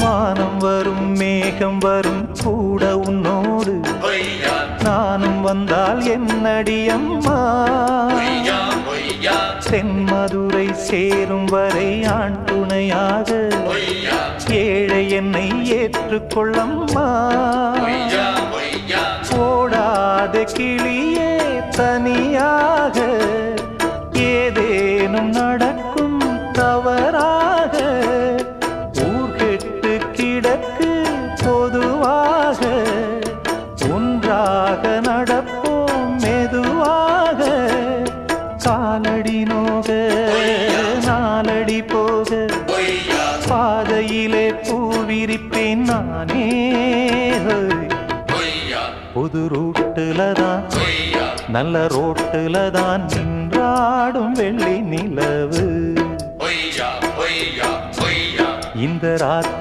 வானம் வரும் மேகம் வரும் கூட உன்னோடு நானும் வந்தால் என்னடி அம்மா தென்மதுரை சேரும் வரை ஆண் துணையாக ஏழை என்னை ஏற்றுக்கொள்ளம்மா ஓடாத கிளியே தனியாக ஏதேனும் நடக்கும் தவறாக ஊர் கெட்டு கிடக்கு பொதுவாக ஒன்றாக நடப்போம் மெதுவாக காலடி நோக நாலடி போக பாதையிலே பூவிரிப்பேன் நானே புது ரூட்டுல தான் நல்ல ரோட்டுல தான் நின்றாடும் வெள்ளி நிலவு இந்த ராத்